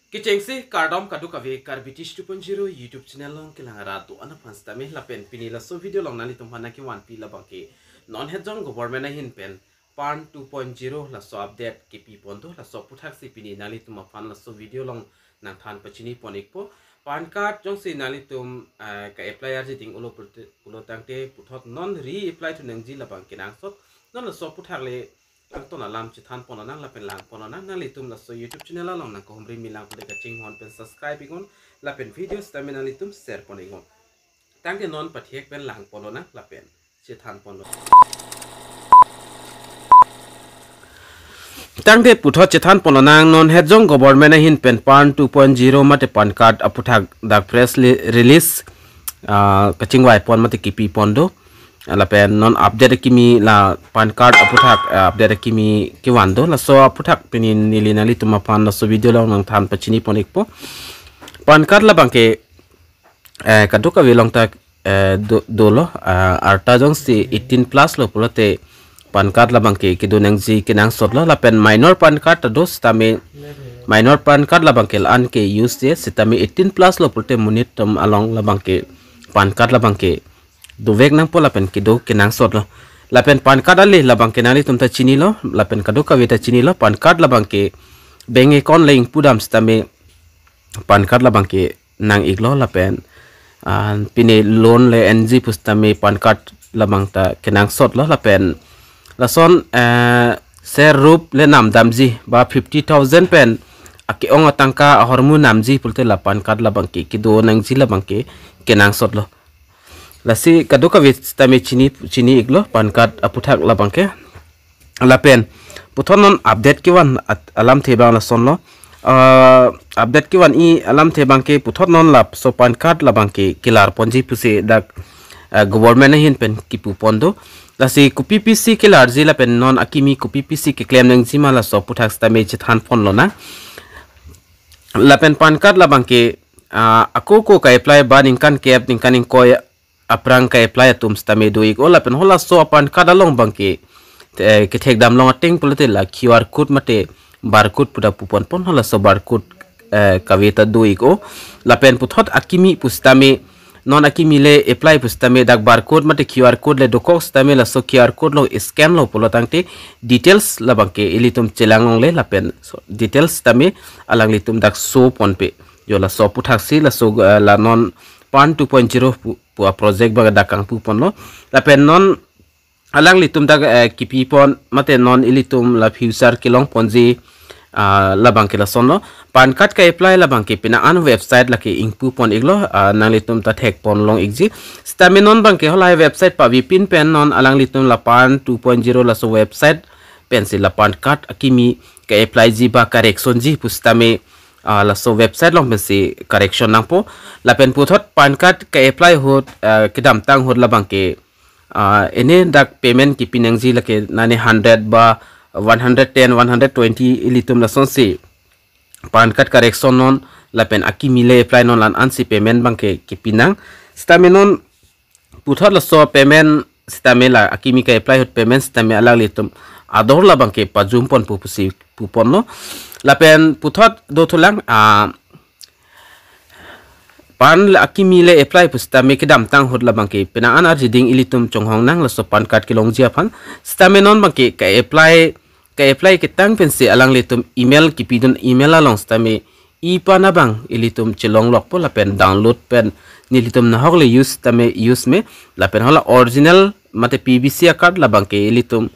Kicengsi kardom kadu kave karbitish 2.0 YouTube channel long kilangara tu ana fans tame la pen pini la so video long nali tumhana ki 1p la bangke non hejong government na hin pen pan 2.0 la so update ki pi pondo la so puthak si pini nali tum fan la so video long nang than pachini ponik po pan card jong si nali tum ka apply ar jiting ulo tangte puthot non re apply to nangji la bangke nang sot non la so puthak le ang to na lam chi than pon nang la pen lang pon nang nali tum la so YouTube channel la long nang ko humri milang ko ka ching hon pen subscribe igon la pen videos ta nali tum share pon igon tang ke non pathiek pen lang pon na la pen chi than pon tang de puthot chi than pon nang non hejong government hin pen pan 2.0 mate pan card aputhak dak press release ka ching wai pon mate ki pi pondo la pen non update kimi la pan card aputhak update kimi kiwando la so aputhak pinin nili nali tuma pan la so video long nang than pachini ponik po pan card la bangke kaduka velong tak dolo arta jong si 18 plus lo pulote pan card la bangke kidunang ji kinang sotlo la pen minor pan card dos tame minor pan card la bangke an ke use je sitame 18 plus lo pulote munit tum along la bangke pan card la bangke do vek nang pola pen kido kinang sot lo la pen pan card ali la bangke nali tumta chini lo la pen kado ka veta chini lo pan card la bangke bank account link pudam stame pan card la bangke nang iglo la pen pine loan le NG pustame pan card la bangta kinang sot lo la pen la son ser rup le nam damji ba 50,000 pen aki onga tangka hormu namji pulte la pan card la bangke kido nang ji la bangke kinang sot lo lasi kaduka vit tame chini iglo pan card aputhak la bangke la pen puthonon update kiwan alam theba la sonlo update kiwan I alam thebang ke puthonon la so pan card la bangke kilar ponji puse dak government hin pen kipu pondo lasi ku PPC kilar zila pen non akimi ku PPC ke claim nang jima la so puthak tame chithan phon lo na la pen pan card la bangke ako ko ka apply ban inkan cap inkan ko aprang ka apply tum stame doik ola pen hola so pan card along bangke ke thek dam long ting pulte la QR code mate barcode puda pupon pon hola so barcode kaveta doik o la pen puthot akimi pustame non akimi le apply pustame dak barcode mate QR code le dokok stame la so QR code lo scan lo polotangte details la bangke ilitum chelanglong le la pen so details tame alang litum dak so ponpe yo la so puthaksi la so la non pan 2.0 pua project baga dakang pupon lo la pen non alang litum dak kipi pon mate non ilitum la future kilong ponji la bangke la sonlo pan card ka apply la bangke pina an website la ke ingpu pon iglo nang litum ta thek pon long igji stame non bangke hola website pa vipin pen non alang litum la pan 2.0 la so website pencil la pan card akimi ka apply ji ba correction ji pustame la so website long bensi correction nang po la pen puthot pan card ka apply hot kidam tang hot la bangke ene dak payment ki pinang ji la ke nane 100 ba 110 120 ilitum la son si pan card correction non la pen akimi le apply non lan ansi payment bangke ki pinang stame non puthot la so payment stame la akimi ka apply hot payment stame alang litum ador la bangke pajum pon pupusi pupon no la pen puthot do thulang pan la akimi le apply pustame kidam tang hot la bangke pena anar jiding ilitum chonghong nang la so pan card kilong jia phan stame non bangke ka apply ke tang pensi alang litum email ki pidun email along stame ipana bang ilitum chilong lok po la pen download pen nilitum na hogle use tame use me la pen hola original mate PVC card la bangke ilitum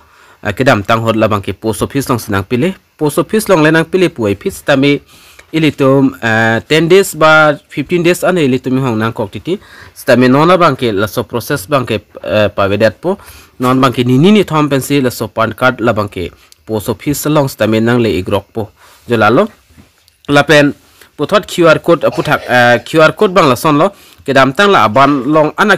kidam tang hot la bangke post office long sinang pile post office long lenang pile puai phis tame ilitum 10 days ba 15 days ane ilitum hong nang kok titi stame nona bangke la so process bangke pavedat po non bangke ni thom pensi la so pan card la bangke post office long stame nang le igrok po jolalo la pen puthot QR code aputhak QR code bang la son lo kedam tang la aban long ana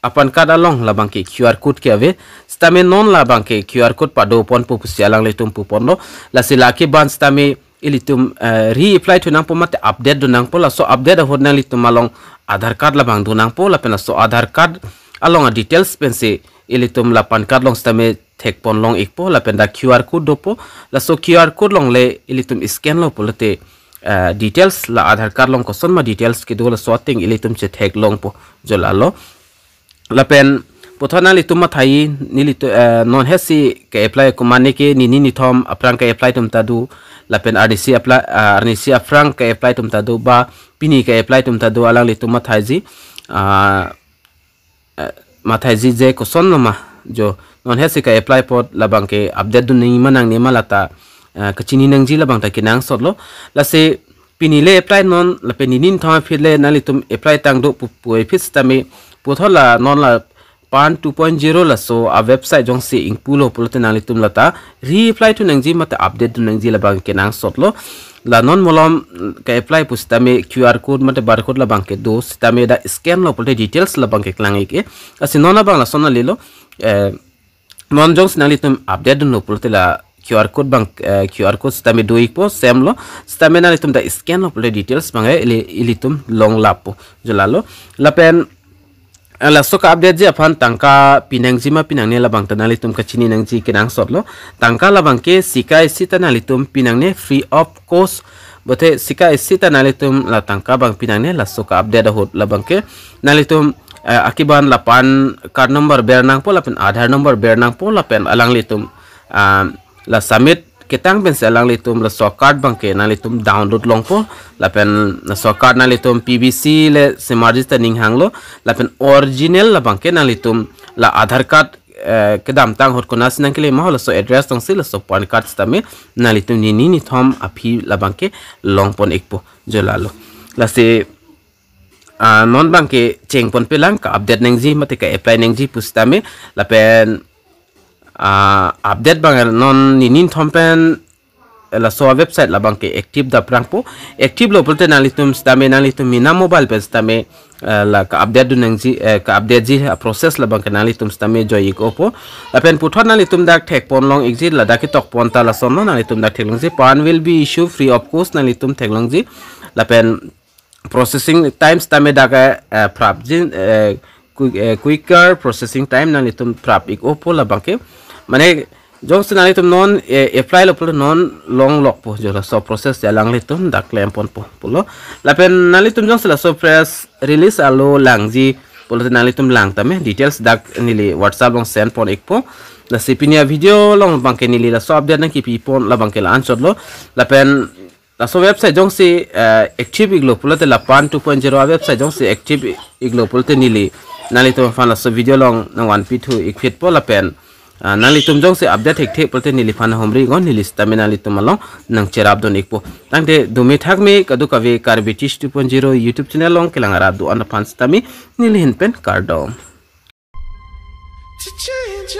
apan card along la bangke QR code ke ave stame non la bangke QR code pa do pon pu sialang le tum pu pon lo la silaki ban stame ilitum re-apply to nang po mate update do nang po la so update hot nang litum along Aadhaar card la bang do nang po la pena so Aadhaar card along a details pense ilitum la pan card long stame thek pon long ikpo la penda QR code do po la so QR code long le ilitum scan lo po late details la Aadhaar card long ko son ma details ki dul sorting ilitum che thek long po jolalo la pen pothana litum ma thai nili non hesi ke apply ko mane ke ni thom aprang ke apply tum tadu la pen RDC apply RDC aprang ke apply tum tadu ba pini ke apply tum tadu alang litum ma thai ji mathai ji je ko son ma jo non hesi ke apply pot labang ke update dun ni manang ni malata kachini nang ji labang ta kinang sotlo la se pinile apply non la peninin thom phile nalitum apply tang do pu fis tame pothola non la pan 2.0 la so a website jong si ingpulo pulote nalitum lata reply to nangji mata update to nangji la bang kenang sotlo la non molom ka apply pustame QR code mata barcode la bang ke do stame da scan lo pulote details la bang ke klangi ke asinona bang la sona lelo non jong nalitum update no pulote la QR code bang QR code stame do ikpo sem lo stame nalitum da scan lo pulote details bang ilitum long lapo jolalo la pen la soka update je aphan tangka pinang jima pinang ne labang tanali tum kachini nang ji kenang sotlo tangka labang ke sikai sitanali tum pinang ne free of cost bote sikai sitanali tum la tangka bang pinang ne la soka update hot labang ke nalitum akiban lapan card number bernang po lapen Aadhaar number bernang po lapen alang litum la submit ketang ben selang litum la so card bang ke nalitum download long po lapen na so card nalitum PVC le semarjista ning hanglo lapen original la bang ke nalitum la Aadhaar card ke dam tang hot konas nang kele mahol so address tong sil so pan card stame nalitum ni thom api la bang ke long pon ekpo jolalo la se non bang ke cheng pon pelang ka update nang ji mate ka apply nang ji pustame lapen update bang non ninin thompen la so website la bang ke active da prangpo active lo polte nalitum stame nalitum mina mobile page stame la ka update dunang ji ka update ji process la bang ke nalitum stame joy ikopo la pen puthon nalitum dak thek pon long exit la dak tok pon ta la son nalitum dak thek long ji pan will be issue free of cost nalitum thek long ji la pen processing time stame dak prap jin quicker processing time nalitum prap ikopo la bang ke mane jong senali tum non apply lo pulo non long lock po jo la so process ya lang litum dak lem pon po pulo la pen nali tum jong sela so press release alo langji pulo nali tum lang tame details dak nili WhatsApp long send pon ekpo la sipinia video long bangke nili la so update na ki pi pon la bangke la answer lo la pen la so website jong si active iglo pulo te la pan 2.0 website jong si active iglo pulo te nili nali tum fan la so video long na 1p2 ikfit po la pen nali tum jong se update hek the prote nili phana homri gon nili stamina nali tum along nang cherab don ekpo tangte dumi thak me kadu kave Karbitis 2.0 YouTube channel long kelangara do an pan stami nili hin pen cardom to change